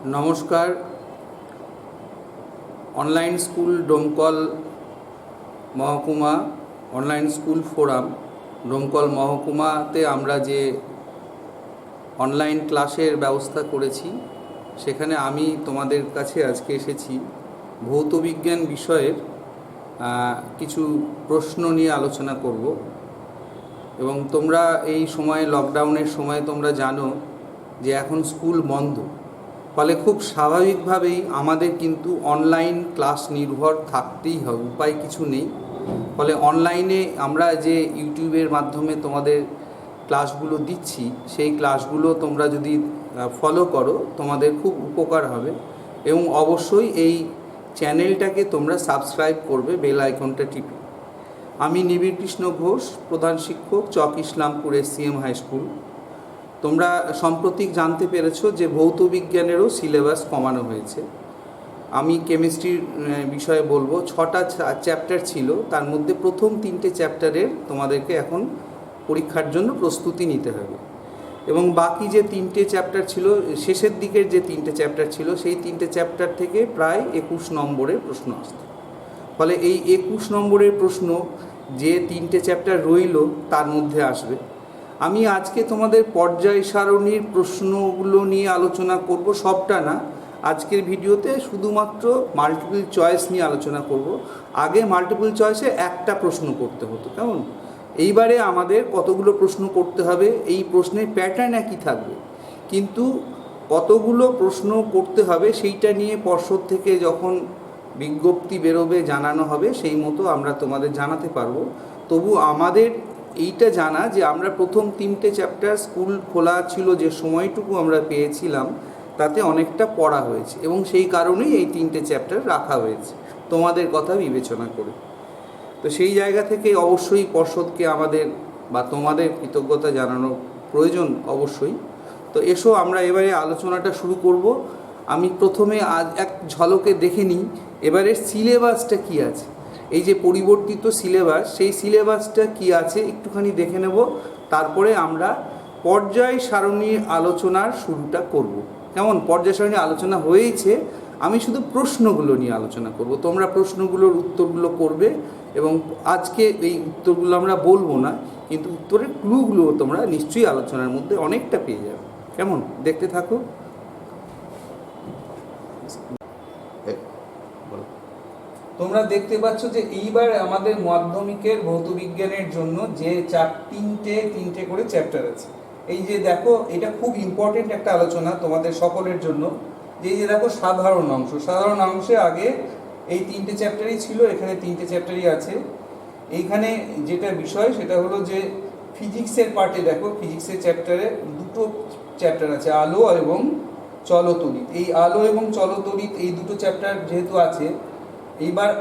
নমস্কার। Online school Domkal মহকুমা online school forum Domkal মহকুমাতে আমরা যে অনলাইন ক্লাসের ব্যবস্থা করেছি, সেখানে আমি তোমাদের কাছে আজকে এসেছি ভৌতবিজ্ঞান বিষয়ের কিছু প্রশ্ন নিয়ে আলোচনা করব। এবং তোমরা এই সময়, লকডাউনের সময়, তোমরা জানো যে এখন স্কুল বন্ধ, ফলে খুব স্বাভাবিকভাবেই আমাদের কিন্তু অনলাইন ক্লাস নির্ভর থাকতেই হবে, উপায় কিছু নেই। ফলে অনলাইনে আমরা যে ইউটিউবের মাধ্যমে তোমাদের ক্লাসগুলো দিচ্ছি, সেই ক্লাসগুলো তোমরা যদি ফলো করো তোমাদের খুব উপকার হবে। এবং অবশ্যই এই চ্যানেলটাকে তোমরা সাবস্ক্রাইব করবে বেল আইকনটা টিপে। আমি নিবিড় কৃষ্ণ ঘোষ, প্রধান শিক্ষক, চক ইসলামপুর SCM হাই স্কুল। তোমরা সাম্প্রতিক জানতে পেরেছো যে ভৌত বিজ্ঞানেরও সিলেবাস কমানো হয়েছে। আমি কেমিস্ট্রির বিষয়ে বলবো। 6টা চ্যাপ্টার ছিল, তার মধ্যে প্রথম 3টে চ্যাপ্টারের তোমাদেরকে এখন পরীক্ষার জন্য প্রস্তুতি নিতে হবে। এবং বাকি যে 3টে চ্যাপ্টার ছিল, শেষের দিকের যে 3টে চ্যাপ্টার ছিল, সেই 3টে চ্যাপ্টার থেকে প্রায় 21 নম্বরের প্রশ্ন আসতো। ফলে এই 21 নম্বরের প্রশ্ন যে 3টে চ্যাপ্টার রইল তার মধ্যে আসবে। আমি আজকে তোমাদের পর্যায় সারণীর প্রশ্নগুলো নিয়ে আলোচনা করব, সবটা না। আজকের ভিডিওতে শুধুমাত্র মাল্টিপল চয়েস নিয়ে আলোচনা করব। আগে মাল্টিপল চয়েসে একটা প্রশ্ন করতে হতো, কেমন? এইবারে আমাদের কতগুলো প্রশ্ন করতে হবে, এই প্রশ্নের প্যাটার্ন একই থাকবে, কিন্তু কতগুলো প্রশ্ন করতে হবে সেইটা নিয়ে পর্ষদ থেকে যখন বিজ্ঞপ্তি বেরোবে, জানানো হবে, সেই মতো আমরা তোমাদের জানাতে পারবো। তবু আমাদের এইটা জানা যে আমরা প্রথম 3টে চ্যাপ্টার স্কুল খোলা ছিল যে সময়টুকু আমরা পেয়েছিলাম, তাতে অনেকটা পড়া হয়েছে, এবং সেই কারণেই এই 3টে চ্যাপ্টার রাখা হয়েছে তোমাদের কথা বিবেচনা করে। তো সেই জায়গা থেকে অবশ্যই পর্ষদকে আমাদের বা তোমাদের কৃতজ্ঞতা জানানো প্রয়োজন অবশ্যই। তো এসো আমরা এবারে আলোচনাটা শুরু করব। আমি প্রথমে আজ এক ঝলকে দেখে নিই এবারে সিলেবাসটা কি আছে। এই যে পরিবর্তিত সিলেবাস, সেই সিলেবাসটা কি আছে একটুখানি দেখে নেব, তারপরে আমরা পর্যায় সারণীর আলোচনার শুরুটা করব। কেমন? পর্যায় সারণী আলোচনা হয়েছে, আমি শুধু প্রশ্নগুলো নিয়ে আলোচনা করব। তোমরা প্রশ্নগুলোর উত্তরগুলো করবে, এবং আজকে এই উত্তরগুলো আমরা বলবো না, কিন্তু উত্তরের ক্লুগুলো তোমরা নিশ্চয়ই আলোচনার মধ্যে অনেকটা পেয়ে যাবে। কেমন? দেখতে থাকো। তোমরা দেখতে পাচ্ছ যে এইবার আমাদের মাধ্যমিকের ভৌতবিজ্ঞানের জন্য যে তিনটে করে চ্যাপ্টার আছে। এই যে দেখো, এটা খুব ইম্পর্টেন্ট একটা আলোচনা তোমাদের সকলের জন্য। যে দেখো, সাধারণ অংশে আগে এই 3টে চ্যাপ্টারই ছিল, এখানে 3টে চ্যাপ্টারই আছে। এইখানে যেটা বিষয় সেটা হলো যে ফিজিক্সের পার্টে দেখো, ফিজিক্সের চ্যাপ্টারে 2টো চ্যাপ্টার আছে, আলো এবং চলতড়িৎ। এই আলো এবং চলতড়িৎ এই 2টো চ্যাপ্টার যেহেতু আছে, এইবার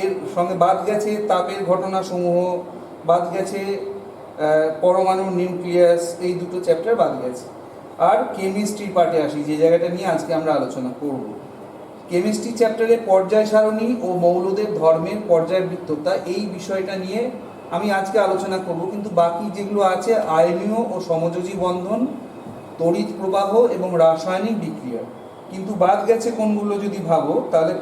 এর সঙ্গে বাদ গেছে তাপের ঘটনাসমূহ, বাদ গেছে পরমাণুর নিউক্লিয়াস, এই 2টো চ্যাপ্টার বাদ গেছে। আর কেমিস্ট্রির পার্টে আসি, যে জায়গাটা নিয়ে আজকে আমরা আলোচনা করব। কেমিস্ট্রি চ্যাপ্টারে পর্যায় সারণী ও মৌলদের ধর্মের পর্যায়বৃত্ততা, এই বিষয়টা নিয়ে আমি আজকে আলোচনা করব। কিন্তু বাকি যেগুলো আছে, আয়নীয় ও সমযোজী বন্ধন, তড়িৎ প্রবাহ এবং রাসায়নিক বিক্রিয়া, কিন্তু বাদ গেছে কোনগুলো যদি ভাবো, তাহলে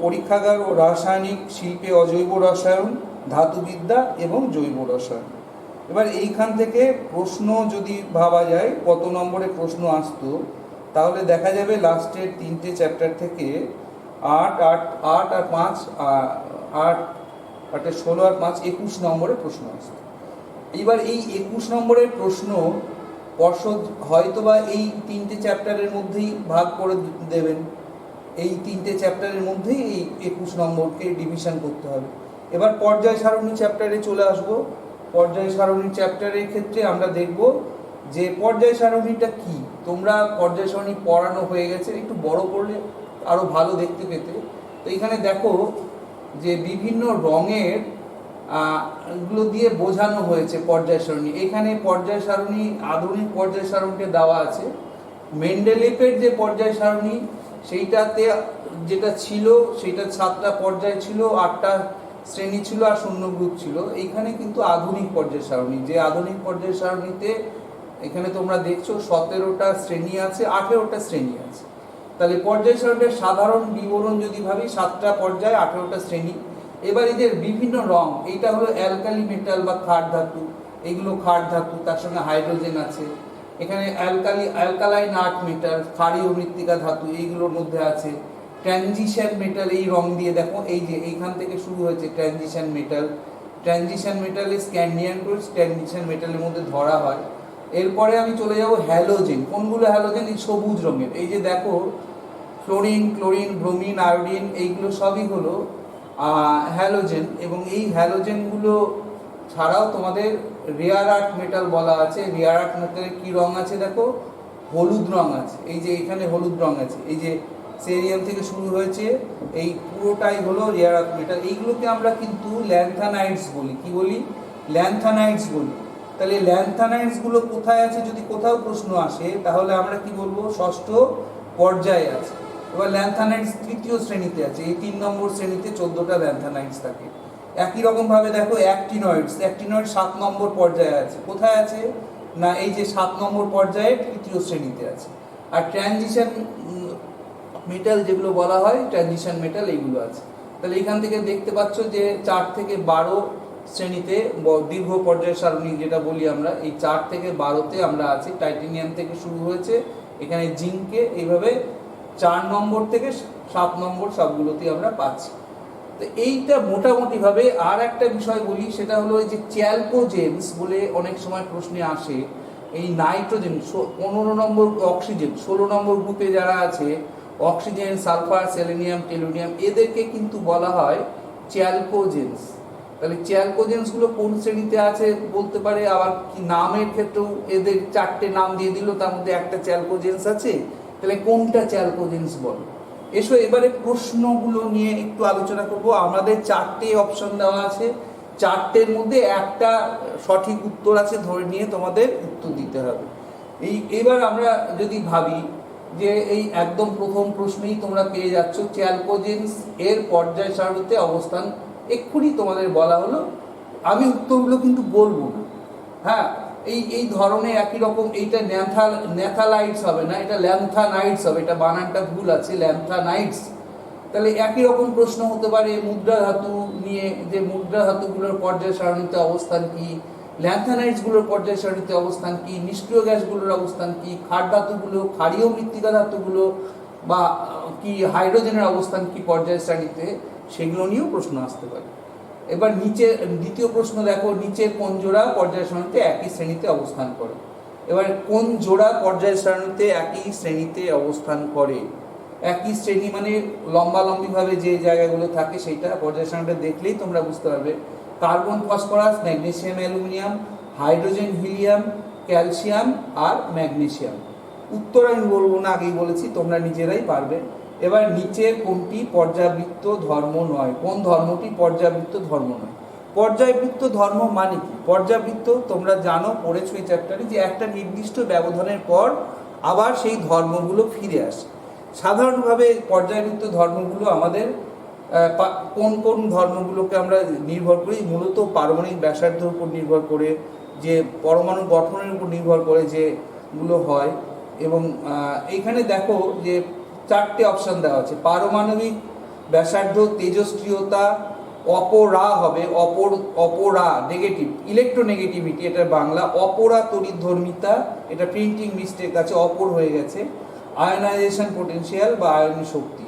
পরীক্ষাগার ও রাসায়নিক শিল্পে অজৈব রসায়ন, ধাতুবিদ্যা এবং জৈব রসায়ন। এবার এইখান থেকে প্রশ্ন যদি ভাবা যায় কত নম্বরে প্রশ্ন আসতো, তাহলে দেখা যাবে লাস্টের 3টে চ্যাপ্টার থেকে 8 আর 5, 8 16 আর 5 21 নম্বরে প্রশ্ন আসতো। এইবার এই 21 নম্বরের প্রশ্ন পর্ষদ হয়তোবা এই 3টে চ্যাপ্টারের মধ্যেই ভাগ করে দেবেন। এই 3টে চ্যাপ্টারের মধ্যেই এই 21 নম্বরকে ডিভিশন করতে হবে। এবার পর্যায় সারণী চ্যাপ্টারে চলে আসব। পর্যায় সারণী চ্যাপ্টারের ক্ষেত্রে আমরা দেখব যে পর্যায় সারণীটা কি। তোমরা পর্যায় সারণী পড়ানো হয়ে গেছে, একটু বড় করলে আরও ভালো দেখতে পেতে। তো এখানে দেখো যে বিভিন্ন রঙের গুলো দিয়ে বোঝানো হয়েছে পর্যায় সারণী। এখানে পর্যায় সারণী, আধুনিক পর্যায় সারণীটা দেওয়া আছে। মেন্ডেলিফের যে পর্যায় সারণী, সেইটাতে যেটা ছিল, সেইটা 7টা পর্যায় ছিল, 8টা শ্রেণী ছিল আর 0 গ্রুপ ছিল। এইখানে কিন্তু আধুনিক পর্যায় সারণী, যে আধুনিক পর্যায় সারণীতে এখানে তোমরা দেখছো 17টা শ্রেণী আছে, 18টা শ্রেণী আছে। তাহলে পর্যায় সারণীর সাধারণ বিবরণ যদি ভাবি 7টা পর্যায়, 18টা শ্রেণী। এবার এদের বিভিন্ন রং, এইটা হলো অ্যালকালি মেটাল বা ক্ষার ধাতু, এগুলো ক্ষার ধাতু, তার সঙ্গে হাইড্রোজেন আছে। এখানে অ্যালকালাইন আর্থ মেটাল, ক্ষারীয় মৃত্তিকা ধাতু, এইগুলোর মধ্যে আছে। ট্রানজিশন মেটাল, এই রং দিয়ে দেখো, এই যে এইখান থেকে শুরু হয়েছে ট্রানজিশন মেটাল। ট্রানজিশন মেটালে স্ক্যান্ডিয়াম টুলস ট্রানজিশন মেটালের মধ্যে ধরা হয়। এরপরে আমি চলে যাব হ্যালোজেন। কোনগুলো হ্যালোজেন? এই সবুজ রঙের, এই যে দেখো ফ্লোরিন, ক্লোরিন, ব্রোমিন, আয়োডিন, এইগুলো সবই হলো হ্যালোজেন। এবং এই হ্যালোজেনগুলো ছাড়াও তোমাদের রেয়ার আর্থ মেটাল বলা আছে। রেয়ার আর্থ মেটালে কি রং আছে দেখো, হলুদ রং আছে, এই যে এখানে হলুদ রং আছে, এই যে সেরিয়াম থেকে শুরু হয়েছে, এই পুরোটাই হলো রেয়ার আর্থ মেটাল। এইগুলোকে আমরা কিন্তু ল্যান্থানাইডস বলি। কি বলি? ল্যান্থানাইডস বলি। তাহলে ল্যান্থানাইডসগুলো কোথায় আছে? যদি কোথাও প্রশ্ন আসে তাহলে আমরা কি বলবো? ষষ্ঠ পর্যায়ে আছে। এবার ল্যান্থানাইডস তৃতীয় শ্রেণীতে আছে, এই 3 নম্বর শ্রেণীতে 14টা ল্যান্থানাইডস থাকে। একই রকম ভাবে দেখো অ্যাক্টিনয়েডস, 7 নম্বর পর্যায়ে আছে। কোথায় আছে? না, এই যে 7 নম্বর পর্যায়ে তৃতীয় শ্রেণীতে আছে। আর ট্রানজিশন মেটাল যেগুলো বলা হয়, ট্রানজিশন মেটাল, এইগুলো আছে। তাহলে এখান থেকে দেখতে পাচ্ছ যে 4 থেকে 12 শ্রেণীতে দীর্ঘ পর্যায় সারণী যেটা বলি আমরা, এই 4 থেকে 12তে আমরা আছি। টাইটেনিয়াম থেকে শুরু হয়েছে, এখানে জিঙ্কে, এইভাবে 4 নম্বর থেকে 7 নম্বর সবগুলোতেই আমরা পাচ্ছি। তো এইটা মোটামুটিভাবে। আর একটা বিষয় বলি, সেটা হলো এই যে চ্যালকোজেন্স বলে অনেক সময় প্রশ্নে আসে। এই নাইট্রোজেন 15 নম্বর, অক্সিজেন 16 নম্বর গ্রুপে যারা আছে, অক্সিজেন, সালফার, সেলেনিয়াম, টেলুরিয়াম, এদেরকে কিন্তু বলা হয় চ্যালকোজেন্স। তাহলে চ্যালকোজেন্সগুলো কোন শ্রেণীতে আছে বলতে পারে, আবার কি নামের ক্ষেত্রেও এদের 4টে নাম দিয়ে দিল, তার মধ্যে একটা চ্যালকোজেন্স আছে। তাহলে কোনটা চ্যালকোজেন্স বলে? এসো এবারে প্রশ্নগুলো নিয়ে একটু আলোচনা করব। আমাদের 4টে অপশন দেওয়া আছে, 4টের মধ্যে একটা সঠিক উত্তর আছে ধরে নিয়ে তোমাদের উত্তর দিতে হবে। এবার আমরা যদি ভাবি যে এই একদম প্রথম প্রশ্নেই তোমরা পেয়ে যাচ্ছ চ্যালকোজেন্স এর পর্যায় সারণীতে অবস্থান, এক্ষুনি তোমাদের বলা হলো। আমি উত্তরগুলো কিন্তু বলবো না, হ্যাঁ, এই ধরনের একই রকম। এইটা ন্যাথালাইটস হবে না, এটা ল্যান্থানাইটস হবে, এটা বানানটা ভুল আছে, ল্যান্থানাইটস। তাহলে একই রকম প্রশ্ন হতে পারে মুদ্রা ধাতু নিয়ে, যে মুদ্রা ধাতুগুলোর পর্যায় সারণীতে অবস্থান কি, ল্যান্থানাইটসগুলোর পর্যায় সারণীতে অবস্থান কি, নিষ্ক্রিয় গ্যাসগুলোর অবস্থান কি, ক্ষার ধাতুগুলো, ক্ষারীয় মৃত্তিকা ধাতুগুলো বা কি হাইড্রোজেনের অবস্থান কি পর্যায় সারণীতে, সেগুলো নিয়েও প্রশ্ন আসতে পারে। এবার নিচে দ্বিতীয় প্রশ্ন দেখো, নিচের কোন জোড়া পর্যায় সারণীতে একই শ্রেণীতে অবস্থান করে? এবার কোন জোড়া পর্যায় সারণীতে একই শ্রেণীতে অবস্থান করে? একই শ্রেণী মানে লম্বালম্বিভাবে যে জায়গাগুলো থাকে সেইটা পর্যায় সারণীটা দেখলেই তোমরা বুঝতে পারবে। Carbon, phosphorus, magnesium, aluminium, hydrogen, helium, calcium আর ম্যাগনেসিয়াম। উত্তর আমি বলবো না, আগেই বলেছি, তোমরা নিজেরাই পারবে। এবার নিচের কোনটি পর্যাবৃত্ত ধর্ম নয়? কোন ধর্মটি পর্যাবৃত্ত ধর্ম নয়? পর্যাবৃত্ত ধর্ম মানে কি? পর্যাবৃত্ত তোমরা জানো, পড়েছো এই চ্যাপ্টারে, যে একটা নির্দিষ্ট ব্যবধানের পর আবার সেই ধর্মগুলো ফিরে আসে। সাধারণভাবে পর্যাবৃত্ত ধর্মগুলো আমাদের কোন কোন ধর্মগুলোকে আমরা নির্ভর করি? মূলত পারমাণবিক ব্যাসার্ধের উপর নির্ভর করে, যে পরমাণু গঠনের উপর নির্ভর করে যেগুলো হয়। এবং এইখানে দেখো যে 4টে অপশান দেওয়া আছে। পারমাণবিক ব্যাসার্ধ, তেজস্ক্রিয়তা, অপরা হবে, অপরা নেগেটিভ, ইলেকট্রোনেগেটিভিটি এটা বাংলা, অপরা তড়িৎধর্মিতা, এটা প্রিন্টিং মিস্টেক আছে, অপর হয়ে গেছে, আয়নাইজেশন পোটেনশিয়াল বা আয়নীয় শক্তি।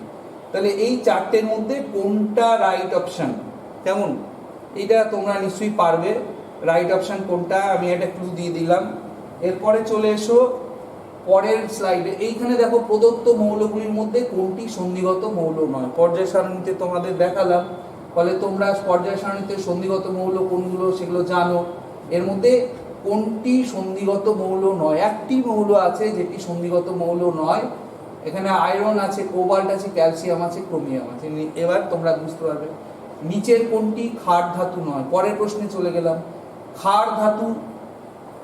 তাহলে এই 4টের মধ্যে কোনটা রাইট অপশান? কেমন? এটা তোমরা নিশ্চয়ই পারবে রাইট অপশান কোনটা, আমি একটা ক্লু দিয়ে দিলাম। এরপরে চলে এসো পরের স্লাইডে। এইখানে দেখো প্রদত্ত মৌলগুলির মধ্যে কোনটি সন্ধিগত মৌল নয়? পর্যায় সারণীতে তোমাদের দেখালাম, ফলে তোমরা পর্যায় সারণীতে সন্ধিগত মৌল কোনগুলো সেগুলো জানো। এর মধ্যে কোনটি সন্ধিগত মৌল নয়? একটি মৌল আছে যেটি সন্ধিগত মৌল নয়। এখানে আয়রন আছে, কোবাল্ট আছে, ক্যালসিয়াম আছে, ক্রোমিয়াম আছে। এবার তোমরা বুঝতে পারবে নিচের কোনটি ক্ষার ধাতু নয়। পরের প্রশ্নে চলে গেলাম। ক্ষার ধাতু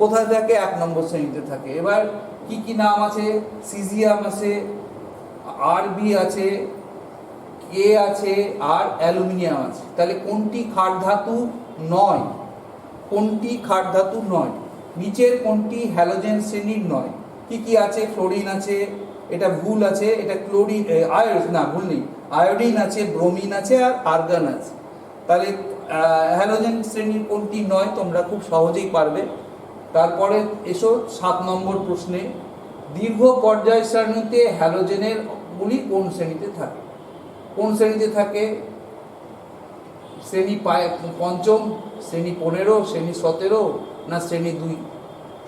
কোথায় থাকে? 1 নম্বর শ্রেণীতে থাকে। এবার কি কি নাম আছে? সিজিয়াম আছে, আরবি আছে, কে আছে আর অ্যালুমিনিয়াম আছে। তাহলে কোনটি ক্ষার ধাতু নয়? কোনটি ক্ষার ধাতু নয়? নিচের কোনটি হ্যালোজেন শ্রেণীর নয়? কি কি আছে? ফ্লোরিন আছে, এটা ভুল আছে, এটা ক্লোরিন না ভুল নেই, আয়োডিন আছে, ব্রোমিন আছে আর আর্গন আছে। তাহলে হ্যালোজেন শ্রেণীর কোনটি নয় তোমরা খুব সহজেই পারবে। তারপরে এসো 7 নম্বর প্রশ্নে, দীর্ঘ পর্যায় সারণীতে হ্যালোজেনের গুলি কোন শ্রেণীতে থাকে? কোন শ্রেণীতে থাকে? শ্রেণী পঞ্চম, শ্রেণী 15, শ্রেণী 17 না শ্রেণী 2?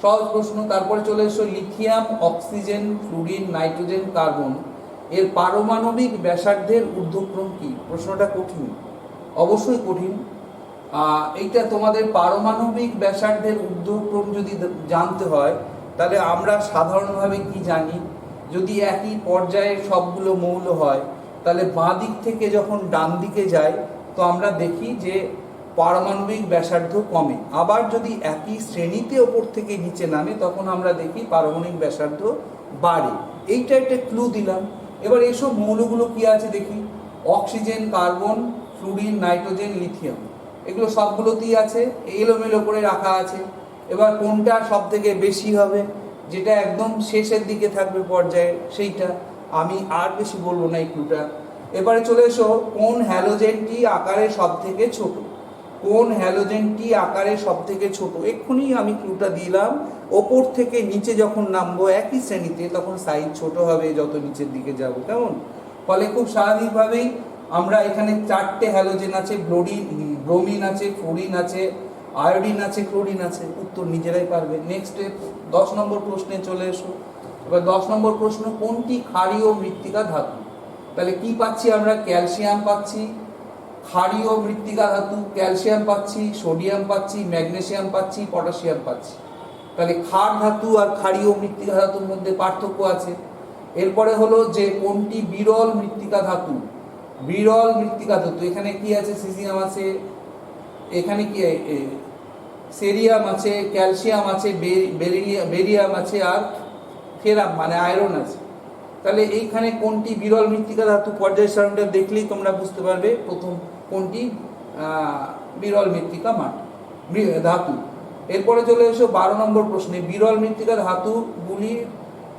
সহজ প্রশ্ন। তারপরে চলে এসো lithium, oxygen, fluorine, nitrogen, carbon এর পারমাণবিক ব্যাসার্ধের ঊর্ধ্বক্রম কি? প্রশ্নটা কঠিন, অবশ্যই কঠিন। এইটা তোমাদের পারমাণবিক ব্যাসার্ধের ঊর্ধ্বক্রম যদি জানতে হয় তাহলে আমরা সাধারণভাবে কি জানি, যদি একই পর্যায়ের সবগুলো মৌল হয় তাহলে বাঁ দিক থেকে যখন ডান দিকে যায় তো আমরা দেখি যে পারমাণবিক ব্যাসার্ধ কমে, আবার যদি একই শ্রেণীতে ওপর থেকে নিচে নামে তখন আমরা দেখি পারমাণবিক ব্যাসার্ধ বাড়ে। এইটা একটা ক্লু দিলাম। এবার এসব মৌলগুলো কি আছে দেখি, oxygen, carbon, fluorine, nitrogen, lithium, এগুলো সবগুলোতেই আছে, এলোমেলো করে রাখা আছে। এবার কোনটা সব থেকে বেশি হবে, যেটা একদম শেষের দিকে থাকবে পর্যায়ে সেইটা। আমি আর বেশি বলবো না এই ক্লুটা। এবারে চলে এসো, কোন হ্যালোজেনটি আকারে সব থেকে ছোট? কোন হ্যালোজেনটি আকারে সব থেকে ছোট? এক্ষুনি আমি ক্লুটা দিলাম, ওপর থেকে নিচে যখন নামবো একই শ্রেণীতে তখন সাইজ ছোট হবে যত নিচের দিকে যাব, কেমন? ফলে খুব স্বাভাবিকভাবেই আমরা এখানে 4টে হ্যালোজেন আছে, ব্রোমিন আছে, ফ্লোরিন আছে, আয়োডিন আছে, ক্লোরিন আছে। উত্তর নিজেরাই পারবে। নেক্সটে 10 নম্বর প্রশ্নে চলে এসো। এবার 10 নম্বর প্রশ্ন, কোনটি ক্ষারীয় মৃত্তিকা ধাতু? তাহলে কি পাচ্ছি আমরা? ক্যালসিয়াম পাচ্ছি, ক্ষারীয় মৃত্তিকা ধাতু, ক্যালসিয়াম পাচ্ছি, সোডিয়াম পাচ্ছি, ম্যাগনেসিয়াম পাচ্ছি, পটাশিয়াম পাচ্ছি। তাহলে ক্ষার ধাতু আর ক্ষারীয় মৃত্তিকা ধাতুর মধ্যে পার্থক্য আছে। এরপরে হলো যে কোনটি বিরল মৃত্তিকা ধাতু? বিরল মৃত্তিকা ধাতু এখানে কি আছে? সিজিয়াম আছে, এখানে কি সেরিয়াম আছে, ক্যালসিয়াম আছে, বেরিয়াম আছে আর ফেরাম মানে আয়রন আছে। তাহলে এইখানে কোনটি বিরল মৃত্তিকা ধাতু? পর্যায় সারণীটা দেখলেই তোমরা বুঝতে পারবে প্রথম কোনটি বিরল মৃত্তিকা ধাতু। এরপরে চলে এসো 12 নম্বর প্রশ্নে, বিরল মৃত্তিকা ধাতুগুলির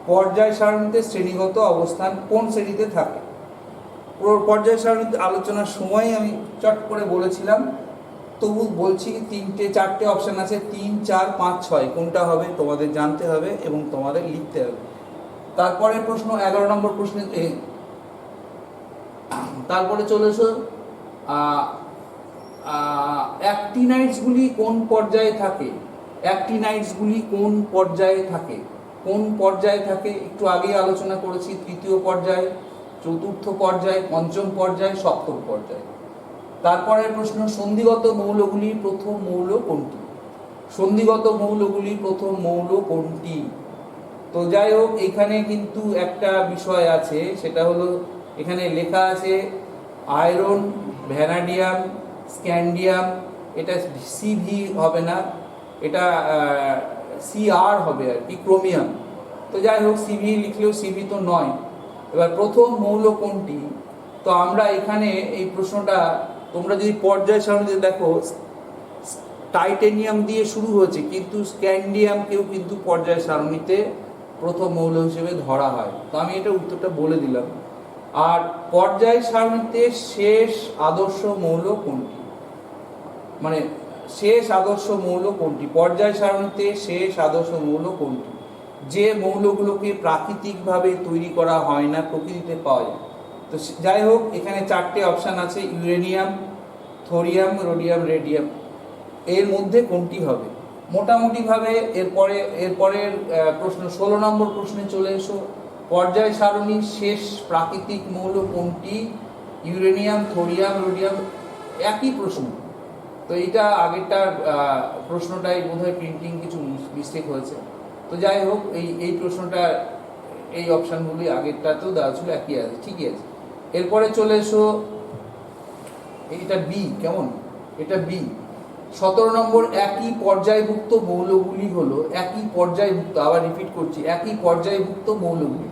পর্যায় সারণীতে শ্রেণীগত অবস্থান কোন শ্রেণীতে থাকে? পর্যায় সারণীতে আলোচনার সময় আমি চট করে বলেছিলাম, তবু বলছি 4টে অপশান আছে, 3, 4, 5, 6 কোনটা হবে তোমাদের জানতে হবে এবং তোমাদের লিখতে হবে। তারপরে প্রশ্ন 11 নম্বর প্রশ্নে তারপরে চলে এসো, অ্যাক্টিনাইডসগুলি কোন পর্যায়ে থাকে? অ্যাক্টিনাইডসগুলি কোন পর্যায়ে থাকে? কোন পর্যায়ে থাকে একটু আগেই আলোচনা করেছি, 3য় পর্যায়, 4র্থ পর্যায়, 5ম পর্যায়, 7ম পর্যায়। তারপরের প্রশ্ন, সন্ধিগত মৌলগুলির প্রথম মৌল কোনটি? সন্ধিগত মৌলগুলির প্রথম মৌল কোনটি? তো যাই হোক, এখানে কিন্তু একটা বিষয় আছে, সেটা হলো এখানে লেখা আছে আয়রন, ভ্যানাডিয়াম, স্ক্যান্ডিয়াম, এটা সিভি হবে না, এটা সিআর হবে আর কি, ক্রোমিয়াম। তো যাই হোক, সিভি লিখলেও সিভি তো নয়। এবার প্রথম মৌল কোনটি? তো আমরা এখানে এই প্রশ্নটা তোমরা যদি পর্যায় সারণীতে দেখো, টাইটেনিয়াম দিয়ে শুরু হয়েছে কিন্তু স্ক্যান্ডিয়ামকেও কিন্তু পর্যায় সারণীতে প্রথম মৌল হিসেবে ধরা হয়। তো আমি এটা উত্তরটা বলে দিলাম। আর পর্যায় সারণীতে শেষ আদর্শ মৌল কোনটি? মানে শেষ আদর্শ মৌল কোনটি? পর্যায় সারণীতে শেষ আদর্শ মৌল কোনটি? যে মৌলগুলোকে প্রাকৃতিকভাবে তৈরি করা হয় না, প্রকৃতিতে পাওয়া যায়। তো যাই হোক, এখানে 4টে অপশান আছে, ইউরেনিয়াম, থোরিয়াম, রোডিয়াম, রেডিয়াম। এর মধ্যে কোনটি হবে? মোটামুটিভাবে এরপরের প্রশ্ন 16 নম্বর প্রশ্নে চলে এসো। পর্যায় সারণীর শেষ প্রাকৃতিক মৌল কোনটি? ইউরেনিয়াম, থোরিয়াম, রোডিয়াম, একই প্রশ্ন। তো এইটা আগেরটার প্রশ্নটাই বোধহয় প্রিন্টিং কিছু মিস্টেক হয়েছে। তো যাই হোক, এই প্রশ্নটা এই অপশানগুলি আগেরটাতেও দেওয়া ছিল, একই আছে, ঠিকই আছে। এরপরে চলে এসো, এটা বি, কেমন? এটা বি 17 নম্বর, একই পর্যায়ভুক্ত মৌলগুলি হলো, একই পর্যায়ভুক্ত, আবার রিপিট করছি, একই পর্যায়ভুক্ত মৌলগুলি।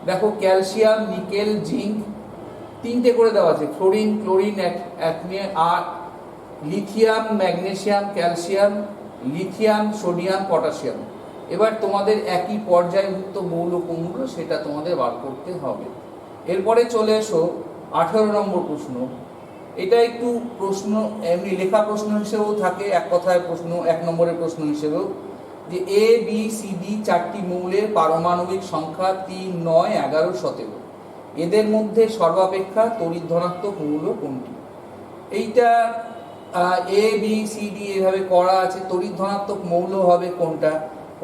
দেখো, ক্যালসিয়াম, নিকেল, জিঙ্ক, 3টে করে দেওয়া আছে, ফ্লোরিন, ক্লোরিন, আর lithium, magnesium, calcium, lithium, sodium, potassium. এবার তোমাদের একই পর্যায়ভুক্ত মৌল কোনগুলো সেটা তোমাদের বার করতে হবে। এরপরে চলে এসো 18 নম্বর প্রশ্ন। এটা একটু প্রশ্ন এমনি লেখা প্রশ্ন হিসেবেও থাকে, এক কথায় প্রশ্ন, 1 নম্বরের প্রশ্ন হিসেবেও, যে এ বি সি ডি 4টি মৌলের পারমাণবিক সংখ্যা 3, 9, 11, 17। এদের মধ্যে সর্বাপেক্ষা তড়িৎ ধনাত্মক মৌল কোনটি? এইটা এ বি সি ডি এভাবে করা আছে, তড়িৎ ধনাত্মক মৌল হবে কোনটা?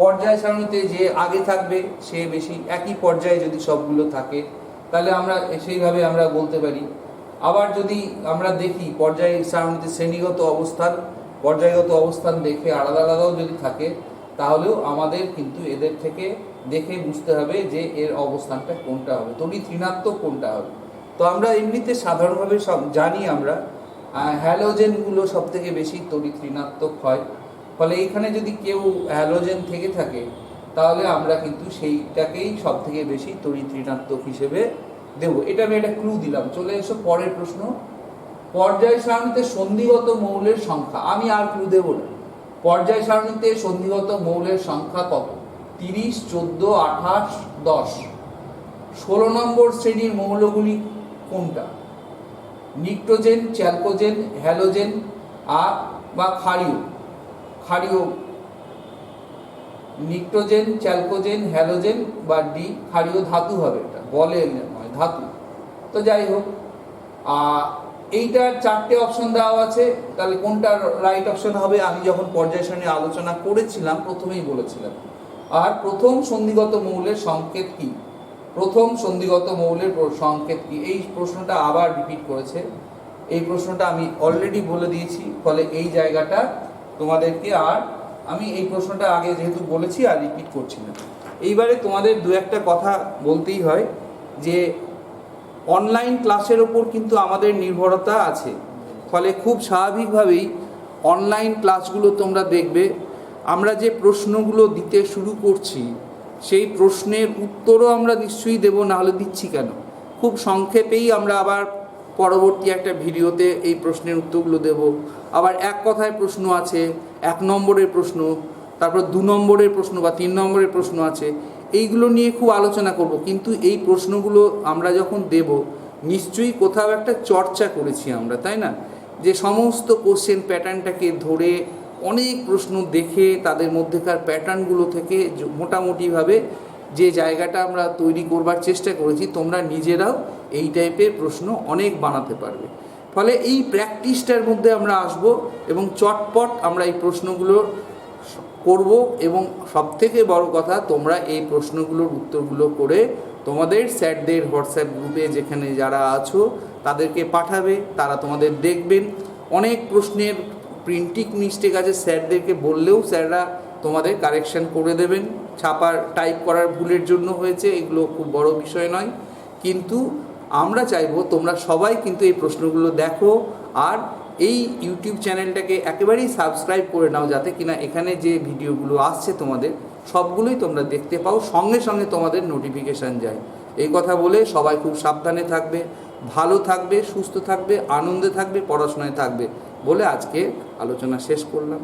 পর্যায় সারণীতে যে আগে থাকবে সে বেশি, একই পর্যায়ে যদি সবগুলো থাকে তাহলে আমরা সেইভাবে আমরা বলতে পারি। আবার যদি আমরা দেখি পর্যায় সারণীতে শ্রেণীগত অবস্থান, পর্যায়গত অবস্থান দেখে আলাদা আলাদাও যদি থাকে তাহলেও আমাদের কিন্তু এদের থেকে দেখে বুঝতে হবে যে এর অবস্থানটা কোনটা হবে, তড়িৎ ঋণাত্মক কোনটা হবে। তো আমরা এমনিতে সাধারণভাবে সব জানি, আমরা হ্যালোজেনগুলো সব থেকে বেশি তড়িৎ ঋণাত্মক হয়। ফলে এখানে যদি কেউ হ্যালোজেন থেকে থাকে তাহলে আমরা কিন্তু সেইটাকেই সব থেকে বেশি তড়িৎ ঋণাত্মক হিসেবে দেব। এটা আমি একটা ক্লু দিলাম। চলে এসো পরের প্রশ্ন। পর্যায় সারণীতে সন্ধিগত মৌলের সংখ্যা, আমি আর ক্লু দেব না। পর্যায় সারণীতে সন্ধিগত মৌলের সংখ্যা কত? 30, 14, 28, 10। 16 নম্বর শ্রেণীর মৌলগুলি কোনটা? নিক্টোজেন, চ্যালকোজেন, হ্যালোজেন বা ক্ষারীয়। নিক্টোজেন, চ্যালকোজেন, হ্যালোজেন বা ডি ক্ষারীয় ধাতু হবে, এটা বলে নয়, ধাতু। তো যাই হোক, এইটার 4টে অপশন দেওয়া আছে, তাহলে কোনটা রাইট অপশন হবে? আমি যখন পর্যায় সারণী আলোচনা করেছিলাম প্রথমেই বলেছিলাম। আর প্রথম সন্ধিগত মৌলের সংকেত কি? প্রথম সন্ধিগত মৌলের সংকেত কি? এই প্রশ্নটা আবার রিপিট করেছে। এই প্রশ্নটা আমি অলরেডি বলে দিয়েছি, ফলে এই জায়গাটা তোমাদেরকে আর আমি এই প্রশ্নটা আগে যেহেতু বলেছি আর রিপিট করছি না। এইবারে তোমাদের দু একটা কথা বলতেই হয় যে অনলাইন ক্লাসের ওপর কিন্তু আমাদের নির্ভরতা আছে। ফলে খুব স্বাভাবিকভাবেই অনলাইন ক্লাসগুলো তোমরা দেখবে। আমরা যে প্রশ্নগুলো দিতে শুরু করছি সেই প্রশ্নের উত্তরও আমরা নিশ্চয়ই দেব, না হলে দিচ্ছি কেন? খুব সংক্ষেপেই আমরা আবার পরবর্তী একটা ভিডিওতে এই প্রশ্নের উত্তরগুলো দেব। আবার এক কথায় প্রশ্ন আছে, 1 নম্বরের প্রশ্ন, তারপর 2 নম্বরের প্রশ্ন বা 3 নম্বরের প্রশ্ন আছে, এইগুলো নিয়ে খুব আলোচনা করব। কিন্তু এই প্রশ্নগুলো আমরা যখন দেব নিশ্চয়ই কোথাও একটা চর্চা করেছি আমরা, তাই না? যে সমস্ত কোশ্চেন প্যাটার্নটাকে ধরে অনেক প্রশ্ন দেখে তাদের মধ্যেকার প্যাটার্নগুলো থেকে মোটামুটিভাবে যে জায়গাটা আমরা তৈরি করবার চেষ্টা করেছি, তোমরা নিজেরাও এই টাইপের প্রশ্ন অনেক বানাতে পারবে। ফলে এই প্র্যাকটিসটার মধ্যে আমরা আসব এবং চটপট আমরা এই প্রশ্নগুলো করব। এবং সবথেকে বড় কথা, তোমরা এই প্রশ্নগুলোর উত্তরগুলো করে তোমাদের স্যারদের হোয়াটসঅ্যাপ গ্রুপে যেখানে যারা আছো তাদেরকে পাঠাবে, তারা তোমাদের দেখবেন। অনেক প্রশ্নের প্রিন্টিং মিস্টেক আছে, স্যারদেরকে বললেও স্যাররা তোমাদের কারেকশন করে দেবেন। ছাপার টাইপ করার ভুলের জন্য হয়েছে, এগুলো খুব বড় বিষয় নয়। কিন্তু আমরা চাইবো তোমরা সবাই কিন্তু এই প্রশ্নগুলো দেখো আর এই ইউটিউব চ্যানেলটাকে একেবারেই সাবস্ক্রাইব করে নাও, যাতে কিনা এখানে যে ভিডিওগুলো আসছে তোমাদের সবগুলোই তোমরা দেখতে পাও, সঙ্গে সঙ্গে তোমাদের নোটিফিকেশান যায়। এই কথা বলে সবাই খুব সাবধানে থাকবে, ভালো থাকবে, সুস্থ থাকবে, আনন্দে থাকবে, পড়াশোনায় থাকবে বলে আজকে আলোচনা শেষ করলাম।